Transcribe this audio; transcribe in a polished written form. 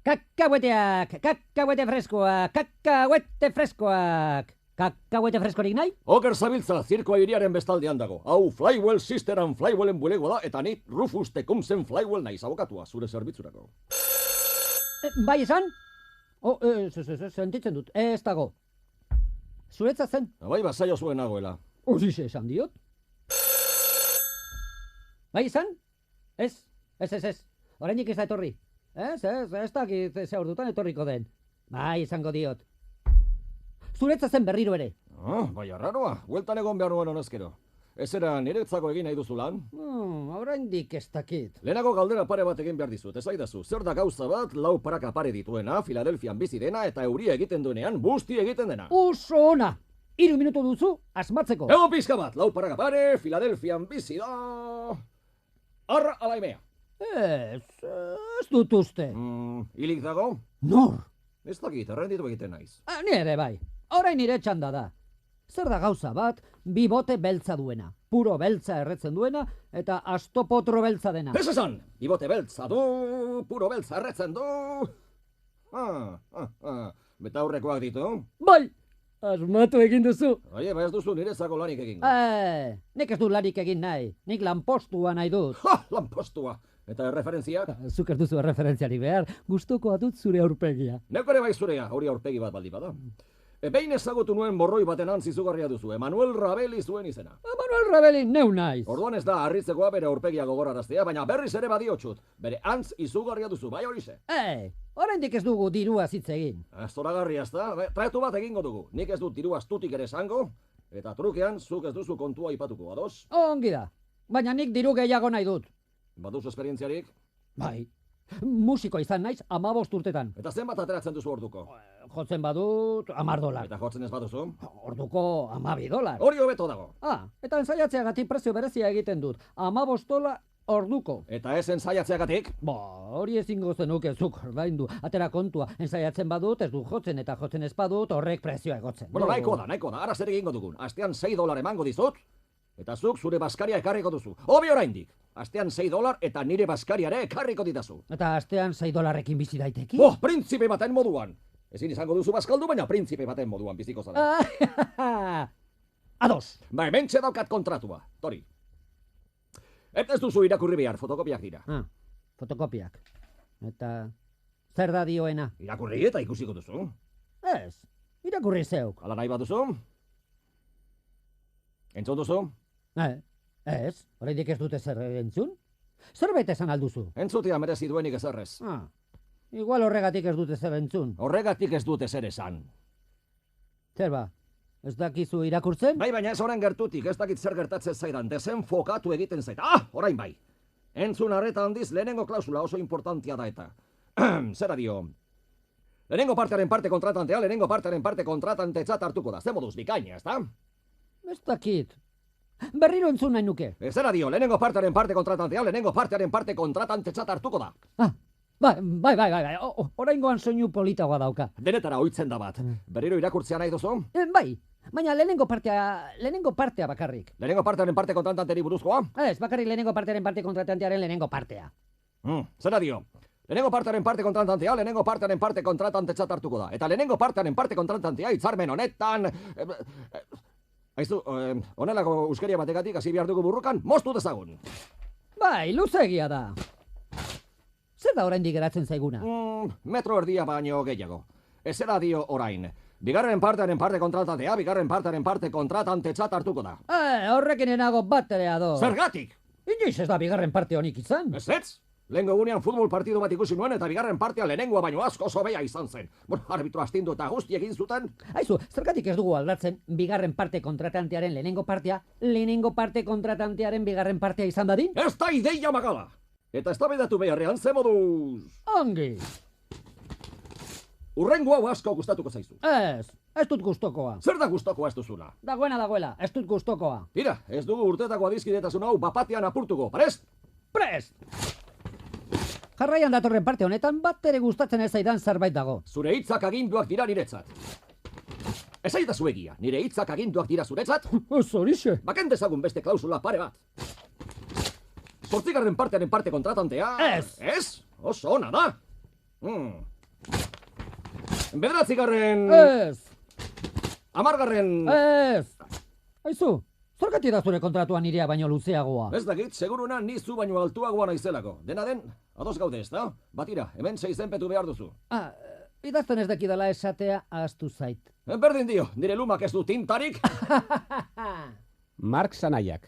Kakahueteak, kakahuete freskoak. Kakahuete freskorik nahi? Oker zabiltza, zirkoa hiriaren bestaldean dago. Hau Flywell Sisteran Flywellen bulegoa da, eta ni Rufus Tecumsen Flywell naiz abokatua, zure zerbitzurako. Bai esan? Sentitzen dut, ez dago. Zuretzat zen? Bai, bazaio zuen nagoela. Horixe esan diot. Bai esan? Ez. Oraindik ez da etorri. Ez dakit ze ordutan etorriko den. Bai, esango diot. Zuretzat zen berriro ere. Bai, arraroa, hueltan egon behar nuen honezkero. Ez era niretzako egin nahi duzu lan? Oraindik ez dakit. Lehenago galdera pare bat egin behar dizut, ez aidazu. Zer da gauza bat, 4 paraka pare dituena, Filadelfian bizi dena, eta euria egiten duenean, busti egiten dena. Oso ona! 3 minutu duzu, asmatzeko. Ego pizka bat, 4 paraka pare, Filadelfian bizi da... Arra alaimea. Ez dut uste. Hilik dago? Nor? Ez dakit, errenditu egiten naiz. Ni ere bai. Orain nire txanda da. Zer da gauza bat, 2 bote beltza duena. Puro beltza erretzen duena, eta astopotro beltza dena. Ez esan! 2 bote beltza du, puro beltza erretzen du... Beta aurrekoak ditu? Bai! Asmatu egin duzu. Aie, ez duzu niretzako lanik egin. Nik ez du lanik egin nahi. Nik lanpostua nahi dut. Lanpostua! Eta erreferentziak? Zuk ez duzu erreferentziari behar, gustukoa dut zure aurpegia. Neuk ere bai zurea, hori aurpegi bat baldi bada. Behin ezagutu nuen morroi baten antzizugarria duzu, Emanuel Rabeli zuen izena. Emanuel Rabeli neu naiz. Orduan ez da harritzekoa bere aurpegia gogoraraztea, baina berriz ere badiotxut. Bere antz izugarria duzu, bai horixe. Oraindik ez dugu dirua hitz egin. Zoragarria ez da, tratu bat egingo dugu. Nik ez dut dirua astutik ere esango, eta trukean zuk ez duzu kontua aipatuko, ados? Ongi da, baina nik diru gehiago nahi dut. Baduzu esperientziarik? Bai. Musiko izan naiz 15 urtetan. Eta zenbat ateratzen duzu orduko? Jotzen badut $10. Eta jotzen ez baduzu? Orduko $12. Hori hobeto dago. Eta ensaiatzeagatik prezio berezia egiten dut. $15 orduko. Eta ez ensaiatzeagatik? Hori ezingo zenuke zuk ordaindu. Atera kontua, ensaiatzen badut, ez du jotzen, eta jotzen ez badut, horrek prezioa egotzen. Bueno, nahiko da. Ara zer egingo dugun. Astean $6 emango dizut, eta zuk zure baskaria ekarriko duzu. Hobi oraindik. Astean $6 eta nire baskariare ekarriko ditazu. Eta astean $6 bizi daiteki? Printzipe baten moduan. Ezin izango duzu bazkaldu, baina printzipe baten moduan biziko zara. Ados. Hementxe daukat kontratua, Tori. Ez duzu irakurri behar, fotokopiak dira. Fotokopiak. Eta zer da dioena? Irakurri eta ikusiko duzu. Ez, irakurri zeuk. Hala nahi baduzu? Entzun duzu? Ez, oraindik ez dute zer entzun? Zerbait esan alduzu? Entzutea merezi duenik ezerrez. Igual horregatik ez dute zer entzun. Horregatik ez dute zer esan. Zer ba, ez dakizu irakurtzen? Bai, baina ez orain gertutik, ez dakit zer gertatzen zaidan, desenfokatu egiten zait. Orain bai. Entzun arreta handiz lehenengo klausula oso importantia da eta. Zera dio? Lehenengo partearen parte kontratantea, lehenengo partearen parte kontratantetzat hartuko da. Ze moduz bikaina, ez da? Ez dakit. Berriro entzun nahi nuke. Zera dio, lehenengo partearen parte kontratantea, lehenengo partearen parte kontratantetzat hartuko da. Bai. Oraingoan soinu politagoa dauka. Denetara ohitzen da bat. Berriro irakurtzea nahi duzu? Bai, baina lehenengo partea bakarrik. Lehenengo partearen parte kontratanteri buruzkoa? Ez, bakarrik lehenengo partearen parte kontratantearen lehenengo partea. Zera dio? Lehenengo partearen parte kontratantea, lehenengo partearen parte kontratantetzat hartuko da. Eta lehenengo partearen parte kontratantea hitzarmen honetan... Aizu, honelako euskeria bategatik hasi behar dugu burrukan, moztu dezagun. Bai, luzegia da. Zer da oraindik geratzen zaiguna? Metro erdia baino gehiago. Zera dio orain. Bigarren partearen parte kontratantea, bigarren partearen parte kontratantetzat hartuko da. Horrekin enago bat ere ado. Zergatik? Inoiz ez da bigarren parte honik izan. Ez? Lehengo egunean futbol partidu bat ikusi nuen eta bigarren partea lehenengoa baino asko hobea izan zen. Arbitro astindu eta guzti egin zuten. Aizu, zergatik ez dugu aldatzen bigarren parte kontratantearen lehenengo parte kontratantearen bigarren partea izan dadin? Ez da ideia magala! Eta eztabaidatu beharrean ze moduz... Ongi! Urrengo hau asko gustatuko zaizu. Ez dut gustokoa. Zer da gustokoa ez duzuna? Dagoela, ez dut gustokoa. Tira, ez dugu urtetako adizkidetasun hau bapatean apurtuko, prest? Prest! Jarraian datorren parte honetan bat ere gustatzen ez zaidan zerbait dago. Zure hitzak aginduak dira niretzat. Ez aitazu egia, nire hitzak aginduak dira zuretzat? Zorixe. Baken dezagun beste klausula pare bat. 8. partearen parte kontratantea... Ez! Ez? Oso ona da! Bederatzigarren... Ez! Hamargarren... Ez! Aizu, zergatik da zure kontratua nirea baino luzeagoa? Ez dakit, seguruna ni zu baino altuagoa naizelako. Dena den, ados gaude ez da? Batira, hemen 6 zenpetu behar duzu. Idazten ez dakidala esatea ahaztu zait. Berdin dio, nire lumak ez du tintarik. Mark Sanaiak.